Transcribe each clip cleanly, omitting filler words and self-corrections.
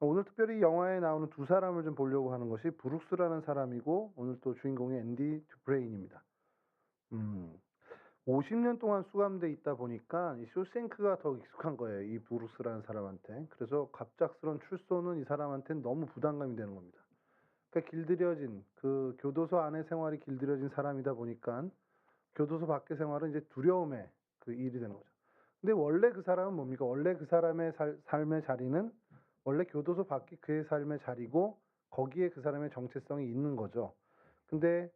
오늘 특별히 영화에 나오는 두 사람을 좀 보려고 하는 것이 브룩스라는 사람이고 오늘 또 주인공이 앤디 듀프레인입니다. 음. 50년 동안 수감돼 있다 보니까 이 쇼생크가 더 익숙한 거예요, 이 브룩스라는 사람한테. 그래서 갑작스러운 출소는 이 사람한테는 너무 부담감이 되는 겁니다. 그러니까 길들여진 그 교도소 안의 생활이 길들여진 사람이다 보니까 교도소 밖의 생활은 이제 두려움의 그 일이 되는 거죠. 근데 원래 그 사람은 뭡니까? 원래 그 사람의 삶의 자리는 원래 교도소 밖이 그의 삶의 자리고 거기에 그 사람의 정체성이 있는 거죠. 근데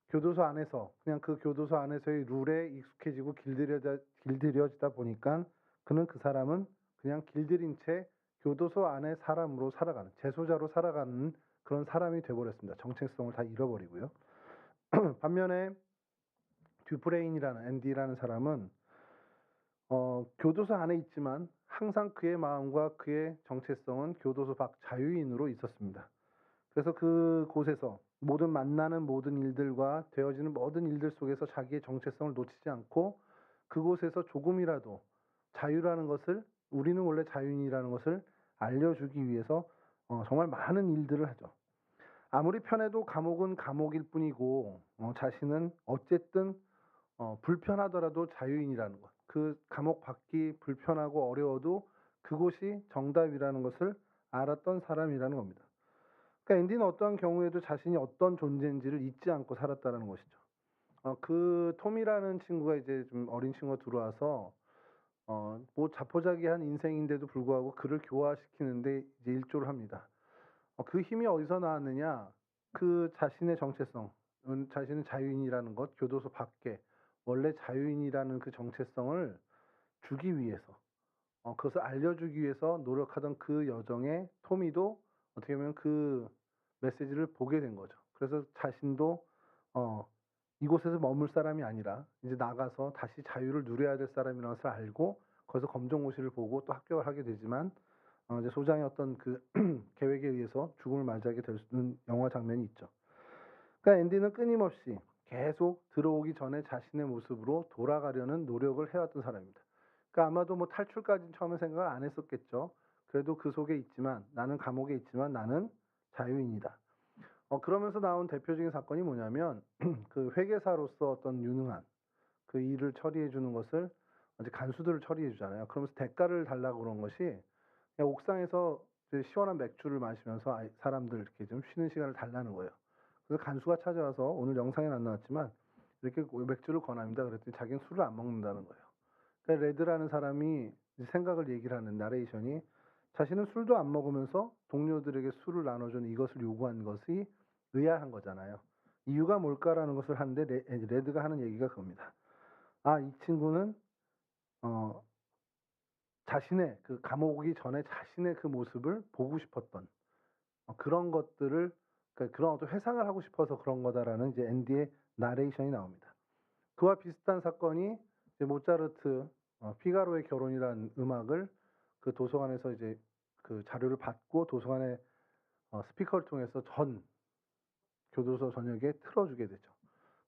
교도소 안에서 그냥 그 교도소 안에서의 룰에 익숙해지고 길들여지다 보니까 그는 그 사람은 그냥 길들인 채 교도소 안의 사람으로 살아가는 재소자로 살아가는 그런 사람이 돼 버렸습니다. 정체성을 다 잃어버리고요. 반면에 듀프레인이라는 앤디라는 사람은 교도소 안에 있지만 항상 그의 마음과 그의 정체성은 교도소 밖 자유인으로 있었습니다. 그래서 그곳에서 모든 만나는 모든 일들과 되어지는 모든 일들 속에서 자기의 정체성을 놓치지 않고 그곳에서 조금이라도 자유라는 것을 우리는 원래 자유인이라는 것을 알려주기 위해서 정말 많은 일들을 하죠. 아무리 편해도 감옥은 감옥일 뿐이고 자신은 어쨌든 불편하더라도 자유인이라는 것. 그 감옥 밖이 불편하고 어려워도 그곳이 정답이라는 것을 알았던 사람이라는 겁니다. 그러니까 앤디는 어떠한 경우에도 자신이 어떤 존재인지를 잊지 않고 살았다라는 것이죠. 그 톰이라는 친구가 이제 좀 어린 친구가 들어와서 뭐 자포자기한 인생인데도 불구하고 그를 교화시키는데 이제 일조를 합니다. 그 힘이 어디서 나왔느냐? 그 자신의 정체성, 자신은 자유인이라는 것, 교도소 밖에 원래 자유인이라는 그 정체성을 주기 위해서, 그것을 알려주기 위해서 노력하던 그 여정에 토미도 어떻게 보면 그 메시지를 보게 된 거죠. 그래서 자신도 어, 이곳에서 머물 사람이 아니라 이제 나가서 다시 자유를 누려야 될 사람이라는 것을 알고 거기서 검정고시를 보고 또 합격을 하게 되지만 이제 소장의 어떤 그 계획에 의해서 죽음을 맞이하게 되는 영화 장면이 있죠. 그러니까 앤디는 끊임없이 계속 들어오기 전에 자신의 모습으로 돌아가려는 노력을 해왔던 사람입니다. 그러니까 아마도 뭐 탈출까지는 처음에 생각을 안 했었겠죠. 그래도 그 속에 있지만 나는 감옥에 있지만 나는 자유인이다. 그러면서 나온 대표적인 사건이 뭐냐면 그 회계사로서 어떤 유능한 그 일을 처리해 주는 것을 이제 간수들을 처리해 주잖아요. 그러면서 대가를 달라고 그런 것이 그냥 옥상에서 이제 시원한 맥주를 마시면서 사람들 이렇게 좀 쉬는 시간을 달라는 거예요. 그래서 간수가 찾아와서 오늘 영상에는 안 나왔지만 이렇게 맥주를 권합니다. 그랬더니 자기는 술을 안 먹는다는 거예요. 그러니까 레드라는 사람이 생각을 얘기를 하는 나레이션이 자신은 술도 안 먹으면서 동료들에게 술을 나눠주는 이것을 요구한 것이 의아한 거잖아요. 이유가 뭘까라는 것을 하는데 레드가 하는 얘기가 그겁니다. 아, 이 친구는 어, 자신의 그 감옥 오기 전에 자신의 그 모습을 보고 싶었던 그런 것들을 그러니까 그런 어떤 회상을 하고 싶어서 그런 거다라는 이제 앤디의 나레이션이 나옵니다. 그와 비슷한 사건이 이제 모차르트 피가로의 결혼이라는 음악을 그 도서관에서 이제 그 자료를 받고 도서관의 스피커를 통해서 전 교도소 전역에 틀어주게 되죠.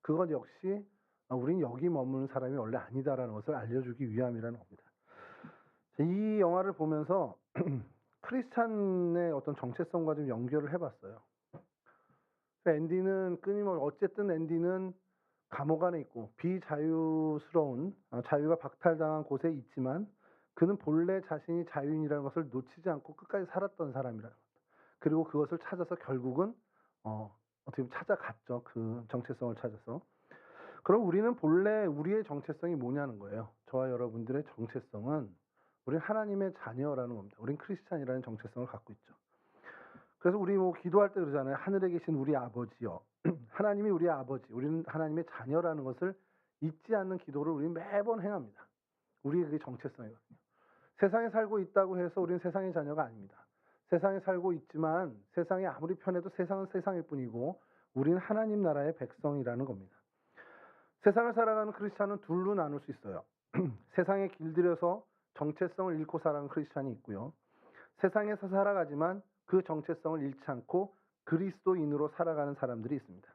그것 역시 우린 여기 머무는 사람이 원래 아니다라는 것을 알려주기 위함이라는 겁니다. 이 영화를 보면서 크리스찬의 어떤 정체성과 좀 연결을 해봤어요. 앤디는 끊임없이 어쨌든 앤디는 감옥 안에 있고 비자유스러운 자유가 박탈당한 곳에 있지만 그는 본래 자신이 자유인이라는 것을 놓치지 않고 끝까지 살았던 사람이라는 것. 그리고 그것을 찾아서 결국은 어떻게 보면 찾아갔죠. 그 정체성을 찾아서. 그럼 우리는 본래 우리의 정체성이 뭐냐는 거예요. 저와 여러분들의 정체성은 우리는 하나님의 자녀라는 겁니다. 우리는 크리스찬이라는 정체성을 갖고 있죠. 그래서 우리 뭐 기도할 때 그러잖아요. 하늘에 계신 우리 아버지요. 하나님이 우리의 아버지, 우리는 하나님의 자녀라는 것을 잊지 않는 기도를 우리는 매번 행합니다. 우리의 그게 정체성이거든요. 세상에 살고 있다고 해서 우리는 세상의 자녀가 아닙니다. 세상에 살고 있지만 세상이 아무리 편해도 세상은 세상일 뿐이고 우리는 하나님 나라의 백성이라는 겁니다. 세상을 살아가는 크리스찬은 둘로 나눌 수 있어요. 세상에 길들여서 정체성을 잃고 살아가는 크리스찬이 있고요. 세상에서 살아가지만 그 정체성을 잃지 않고 그리스도인으로 살아가는 사람들이 있습니다.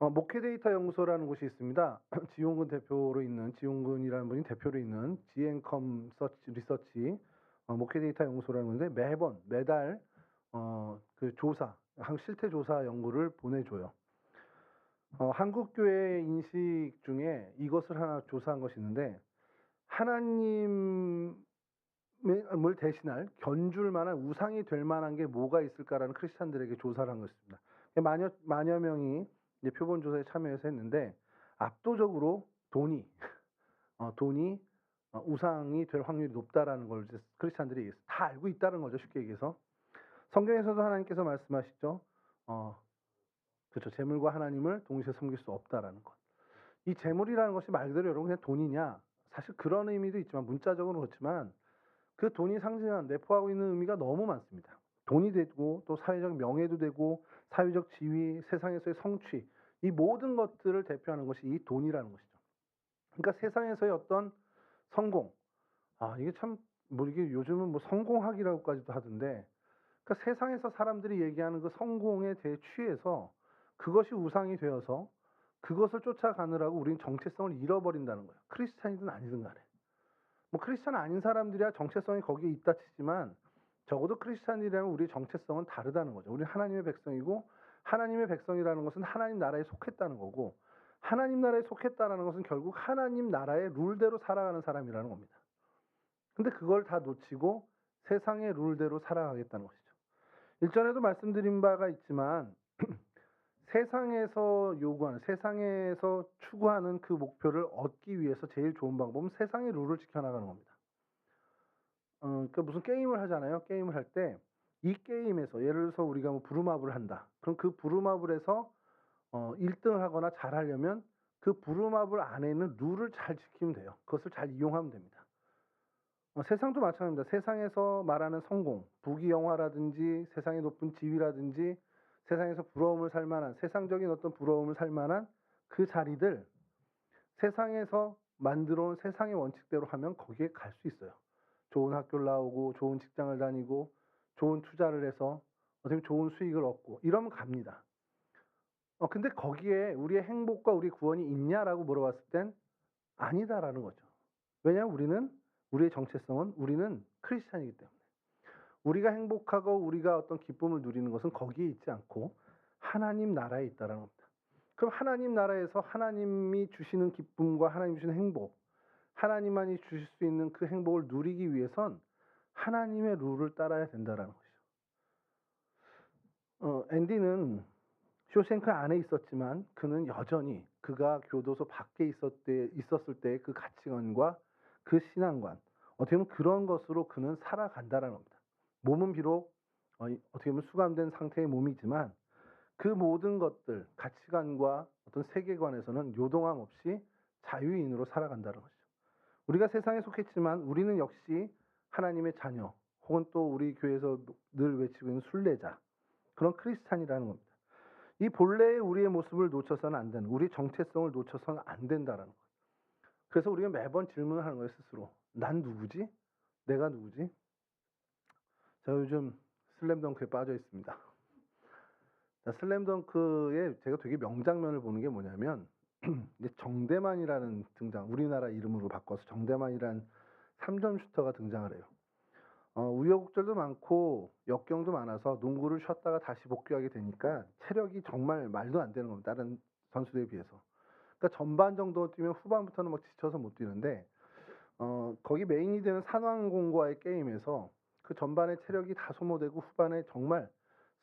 목회데이터 연구소라는 곳이 있습니다. 지용근이라는 분이 대표로 있는 지앤컴 리서치 목회 데이터 연구소라는 건데 매달 그 조사, 실태 조사 연구를 보내줘요. 한국 교회 인식 중에 이것을 하나 조사한 것이 있는데, 하나님을 대신할 견줄 만한 우상이 될 만한 게 뭐가 있을까라는 크리스찬들에게 조사를 한 것입니다. 만여 명이 이제 표본 조사에 참여해서 했는데, 압도적으로 돈이 우상이 될 확률이 높다라는 걸 이제 크리스찬들이 다 알고 있다는 거죠. 쉽게 얘기해서 성경에서도 하나님께서 말씀하시죠. 그렇죠. 재물과 하나님을 동시에 섬길 수 없다라는 것. 이 재물이라는 것이 말 그대로 여러분 그냥 돈이냐? 사실 그런 의미도 있지만, 문자적으로 그렇지만 그 돈이 상징하는, 내포하고 있는 의미가 너무 많습니다. 돈이 되고, 또 사회적 명예도 되고, 사회적 지위, 세상에서의 성취, 이 모든 것들을 대표하는 것이 이 돈이라는 것이죠. 그러니까 세상에서의 어떤 성공, 이게 참, 이게 요즘은 성공학이라고까지도 하던데, 그러니까 세상에서 사람들이 얘기하는 그 성공에 대해 취해서 그것이 우상이 되어서 그것을 쫓아가느라고 우리는 정체성을 잃어버린다는 거예요. 크리스찬이든 아니든 간에. 크리스찬 아닌 사람들이야 정체성이 거기에 있다 치지만, 적어도 크리스찬이라면 우리의 정체성은 다르다는 거죠. 우리는 하나님의 백성이고, 하나님의 백성이라는 것은 하나님 나라에 속했다는 거고, 하나님 나라에 속했다는 것은 결국 하나님 나라의 룰대로 살아가는 사람이라는 겁니다. 근데 그걸 다 놓치고 세상의 룰대로 살아가겠다는 것이죠. 일전에도 말씀드린 바가 있지만 세상에서 요구하는, 세상에서 추구하는 그 목표를 얻기 위해서 제일 좋은 방법은 세상의 룰을 지켜나가는 겁니다. 그러니까 무슨 게임을 하잖아요. 게임을 할 때 이 게임에서 예를 들어서 우리가 부루마블을 한다. 그럼 그 부루마블에서 1등을 하거나 잘하려면 그 부루마블 안에 있는 룰을 잘 지키면 돼요. 그것을 잘 이용하면 됩니다. 세상도 마찬가지입니다. 세상에서 말하는 성공, 부귀영화라든지 세상의 높은 지위라든지 세상에서 부러움을 살 만한, 세상적인 어떤 부러움을 살 만한 그 자리들, 세상에서 만들어 온 세상의 원칙대로 하면 거기에 갈 수 있어요. 좋은 학교를 나오고, 좋은 직장을 다니고, 좋은 투자를 해서 어떻게 보면 좋은 수익을 얻고, 이러면 갑니다. 근데 거기에 우리의 행복과 우리의 구원이 있냐라고 물어봤을 땐 아니다라는 거죠. 왜냐하면 우리의 정체성은, 우리는 크리스찬이기 때문에. 우리가 행복하고 우리가 어떤 기쁨을 누리는 것은 거기에 있지 않고 하나님 나라에 있다라는 겁니다. 그럼 하나님 나라에서 하나님이 주시는 기쁨과 하나님 주시는 행복, 하나님만이 주실 수 있는 그 행복을 누리기 위해선 하나님의 룰을 따라야 된다라는 것이죠. 앤디는 쇼생크 안에 있었지만 그는 여전히 그가 교도소 밖에 있었을 때의 그 가치관과 그 신앙관, 어떻게 보면 그런 것으로 그는 살아간다라는 겁니다. 몸은 비록 어떻게 보면 수감된 상태의 몸이지만 그 모든 것들, 가치관과 어떤 세계관에서는 요동함 없이 자유인으로 살아간다는 것이죠. 우리가 세상에 속했지만 우리는 역시 하나님의 자녀, 혹은 또 우리 교회에서 늘 외치고 있는 순례자, 그런 크리스찬이라는 겁니다. 이 본래의 우리의 모습을 놓쳐서는 안 되는, 우리 정체성을 놓쳐서는 안 된다라는 거예요. 그래서 우리가 매번 질문을 하는 거예요, 스스로. 난 누구지? 내가 누구지? 제가 요즘 슬램덩크에 빠져 있습니다. 슬램덩크에 제가 되게 명장면을 보는 게 뭐냐면 이제 정대만이라는 등장, 우리나라 이름으로 바꿔서 정대만이라는 3점 슈터가 등장을 해요. 우여곡절도 많고 역경도 많아서 농구를 쉬었다가 다시 복귀하게 되니까 체력이 정말 말도 안 되는 겁니다. 다른 선수들에 비해서. 그러니까 전반 정도 뛰면 후반부터는 막 지쳐서 못 뛰는데, 거기 메인이 되는 산왕공과의 게임에서 그 전반에 체력이 다 소모되고 후반에 정말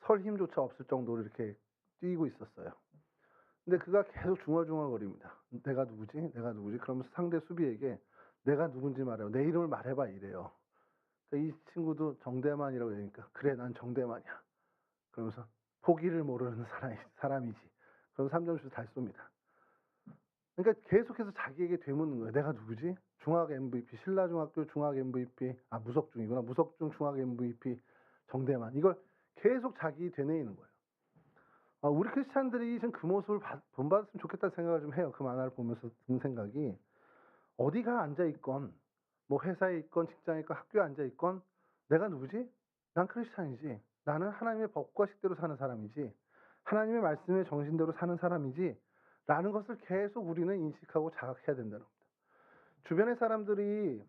설 힘조차 없을 정도로 이렇게 뛰고 있었어요. 근데 그가 계속 중얼중얼거립니다. 내가 누구지? 내가 누구지? 그러면서 상대 수비에게 내가 누군지 말해요. 내 이름을 말해봐 이래요. 이 친구도 정대만이라고 얘기하니까 그래 난 정대만이야. 그러면서 포기를 모르는 사람이지. 그럼 3점슛 다시 쏩니다. 그러니까 계속해서 자기에게 되묻는 거예요. 내가 누구지? 중학 MVP, 신라중학교 중학 MVP, 무석중이구나. 무석중 중학 MVP 정대만. 이걸 계속 자기 되뇌이는 거예요. 우리 크리스찬들이 좀 그 모습을 본받았으면 좋겠다는 생각을 좀 해요. 그 만화를 보면서 든 생각이, 어디가 앉아있건, 회사에 있건, 직장에 있건, 학교에 앉아있건, 내가 누구지? 난 크리스찬이지. 나는 하나님의 법과 식대로 사는 사람이지. 하나님의 말씀의 정신대로 사는 사람이지. 라는 것을 계속 우리는 인식하고 자각해야 된다는 겁니다. 주변의 사람들이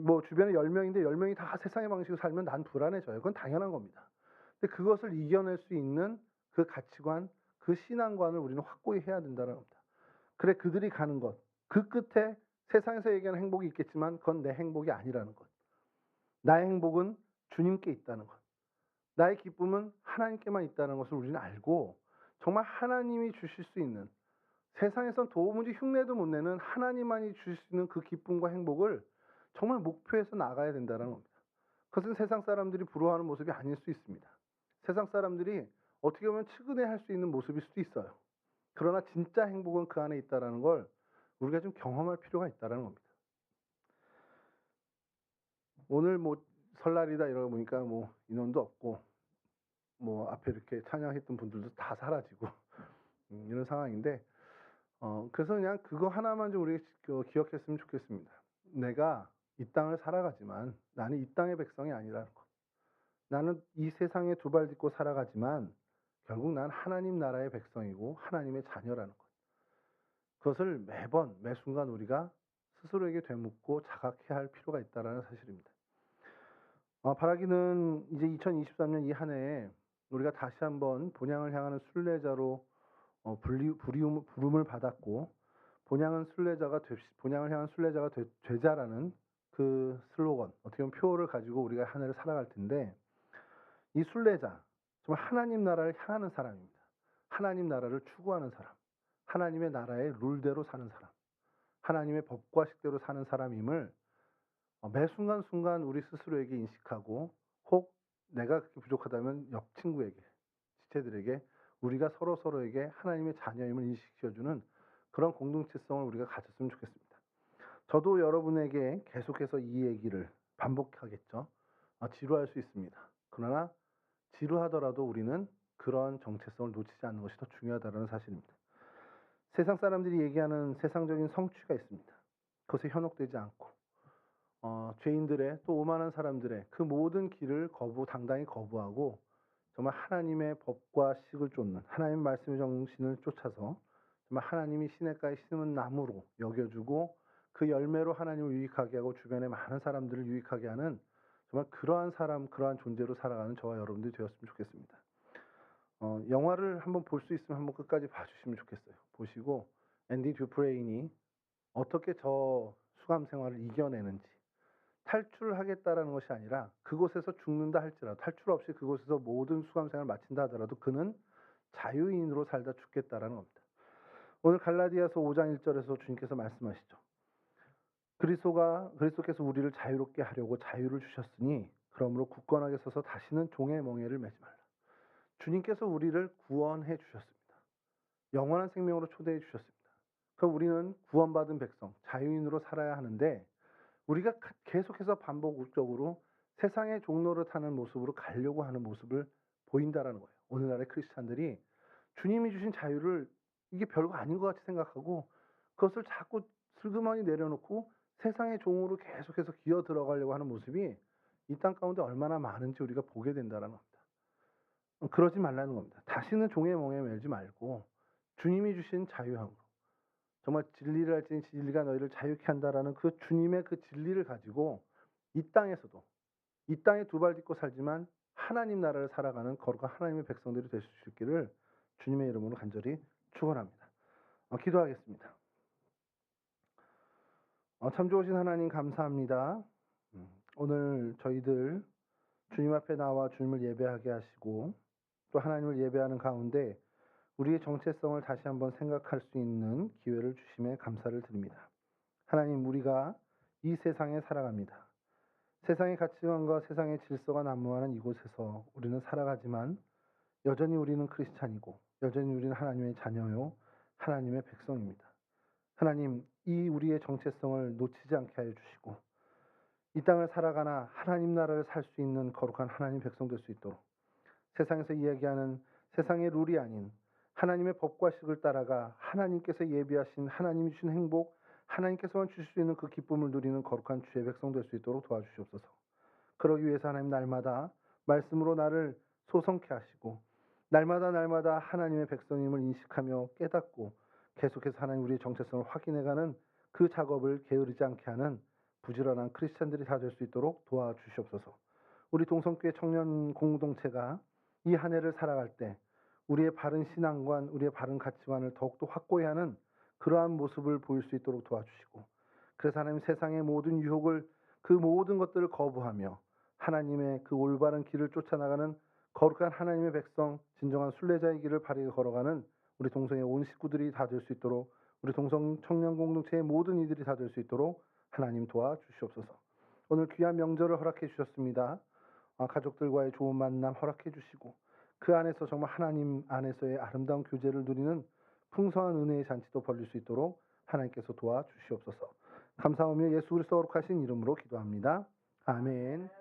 뭐 주변에 10명인데 10명이 다 세상의 방식으로 살면 난 불안해져요. 그건 당연한 겁니다. 근데 그것을 이겨낼 수 있는 그 가치관, 그 신앙관을 우리는 확고히 해야 된다는 겁니다. 그래 그들이 가는 것, 그 끝에 세상에서 얘기하는 행복이 있겠지만 그건 내 행복이 아니라는 것. 나의 행복은 주님께 있다는 것. 나의 기쁨은 하나님께만 있다는 것을 우리는 알고 정말 하나님이 주실 수 있는 세상에선 도무지 흉내도 못 내는 하나님만이 주실 수 있는 그 기쁨과 행복을 정말 목표해서 나가야 된다는 겁니다. 그것은 세상 사람들이 부러워하는 모습이 아닐 수 있습니다. 세상 사람들이 어떻게 보면 측은해할 수 있는 모습일 수도 있어요. 그러나 진짜 행복은 그 안에 있다는 걸 우리가 좀 경험할 필요가 있다는 겁니다. 오늘 뭐 설날이다 이러고 보니까 뭐 인원도 없고 뭐 앞에 이렇게 찬양했던 분들도 다 사라지고 이런 상황인데 그래서 그냥 그거 하나만 좀 우리가 기억했으면 좋겠습니다. 내가 이 땅을 살아가지만 나는 이 땅의 백성이 아니라는 것. 나는 이 세상에 두 발 딛고 살아가지만 결국 난 하나님 나라의 백성이고 하나님의 자녀라는 것. 그것을 매번 매 순간 우리가 스스로에게 되묻고 자각해야 할 필요가 있다는 사실입니다. 바라기는 이제 2023년 이 한 해에 우리가 다시 한번 본향을 향하는 순례자로 부름을 받았고 본향을 향한 순례자가 되자라는 그 슬로건, 어떻게 보면 표어를 가지고 우리가 한 해를 살아갈 텐데 이 순례자, 정말 하나님 나라를 향하는 사람입니다. 하나님 나라를 추구하는 사람, 하나님의 나라의 룰대로 사는 사람, 하나님의 법과 식대로 사는 사람임을 매 순간순간 우리 스스로에게 인식하고 혹 내가 그렇게 부족하다면 옆 친구에게, 지체들에게 우리가 서로서로에게 하나님의 자녀임을 인식시켜주는 그런 공동체성을 우리가 가졌으면 좋겠습니다. 저도 여러분에게 계속해서 이 얘기를 반복하겠죠. 지루할 수 있습니다. 그러나 지루하더라도 우리는 그런 정체성을 놓치지 않는 것이 더 중요하다는 사실입니다. 세상 사람들이 얘기하는 세상적인 성취가 있습니다. 그것에 현혹되지 않고 죄인들의 또 오만한 사람들의 그 모든 길을 당당히 거부하고 정말 하나님의 법과 식을 쫓는 하나님 말씀의 정신을 쫓아서 정말 하나님이 시냇가에 심은 나무로 여겨주고 그 열매로 하나님을 유익하게 하고 주변의 많은 사람들을 유익하게 하는 정말 그러한 사람, 그러한 존재로 살아가는 저와 여러분들이 되었으면 좋겠습니다. 영화를 한번 볼 수 있으면 한번 끝까지 봐주시면 좋겠어요. 보시고 앤디 듀프레인이 어떻게 저 수감 생활을 이겨내는지, 탈출하겠다라는 것이 아니라 그곳에서 죽는다 할지라도 탈출 없이 그곳에서 모든 수감 생활을 마친다 하더라도 그는 자유인으로 살다 죽겠다라는 겁니다. 오늘 갈라디아서 5장 1절에서 주님께서 말씀하시죠. 그리스도께서 우리를 자유롭게 하려고 자유를 주셨으니 그러므로 굳건하게 서서 다시는 종의 멍에를 매지 말라. 주님께서 우리를 구원해 주셨습니다. 영원한 생명으로 초대해 주셨습니다. 그럼 우리는 구원받은 백성, 자유인으로 살아야 하는데 우리가 계속해서 반복적으로 세상의 종로를 타는 모습으로 가려고 하는 모습을 보인다라는 거예요. 오늘날의 크리스찬들이 주님이 주신 자유를 이게 별거 아닌 것 같이 생각하고 그것을 자꾸 슬그머니 내려놓고 세상의 종으로 계속해서 기어 들어가려고 하는 모습이 이 땅 가운데 얼마나 많은지 우리가 보게 된다는 겁니다. 그러지 말라는 겁니다. 다시는 종의 멍에 매지 말고 주님이 주신 자유함으로 정말 진리를 할지니 진리가 너희를 자유케 한다라는 그 주님의 그 진리를 가지고 이 땅에서도 이 땅에 두 발 딛고 살지만 하나님 나라를 살아가는 거룩한 하나님의 백성들이 될 수 있기를 주님의 이름으로 간절히 축원합니다. 기도하겠습니다. 참 좋으신 하나님 감사합니다. 오늘 저희들 주님 앞에 나와 주님을 예배하게 하시고 또 하나님을 예배하는 가운데 우리의 정체성을 다시 한번 생각할 수 있는 기회를 주심에 감사를 드립니다. 하나님, 우리가 이 세상에 살아갑니다. 세상의 가치관과 세상의 질서가 난무하는 이곳에서 우리는 살아가지만 여전히 우리는 크리스찬이고 여전히 우리는 하나님의 자녀요 하나님의 백성입니다. 하나님, 이 우리의 정체성을 놓치지 않게 하여 주시고 이 땅을 살아가나 하나님 나라를 살 수 있는 거룩한 하나님 백성 될 수 있도록 세상에서 이야기하는 세상의 룰이 아닌 하나님의 법과 식을 따라가 하나님께서 예비하신 하나님이 주신 행복, 하나님께서만 주실 수 있는 그 기쁨을 누리는 거룩한 주의 백성 될 수 있도록 도와주시옵소서. 그러기 위해서 하나님 날마다 말씀으로 나를 소성케 하시고 날마다 하나님의 백성임을 인식하며 깨닫고 계속해서 하나님 우리의 정체성을 확인해가는 그 작업을 게으르지 않게 하는 부지런한 크리스찬들이 다 될 수 있도록 도와주시옵소서. 우리 동성교회 청년 공동체가 이 한 해를 살아갈 때 우리의 바른 신앙관, 우리의 바른 가치관을 더욱더 확고히 하는 그러한 모습을 보일 수 있도록 도와주시고, 그래서 하나님 세상의 모든 유혹을, 그 모든 것들을 거부하며 하나님의 그 올바른 길을 쫓아나가는 거룩한 하나님의 백성, 진정한 순례자의 길을 바르게 걸어가는 우리 동성의 온 식구들이 다 될 수 있도록, 우리 동성 청년 공동체의 모든 이들이 다 될 수 있도록 하나님 도와주시옵소서. 오늘 귀한 명절을 허락해 주셨습니다. 가족들과의 좋은 만남 허락해 주시고, 그 안에서 정말 하나님 안에서의 아름다운 교제를 누리는 풍성한 은혜의 잔치도 벌릴 수 있도록 하나님께서 도와주시옵소서. 감사하며 예수 그리스도 거룩하신 이름으로 기도합니다. 아멘.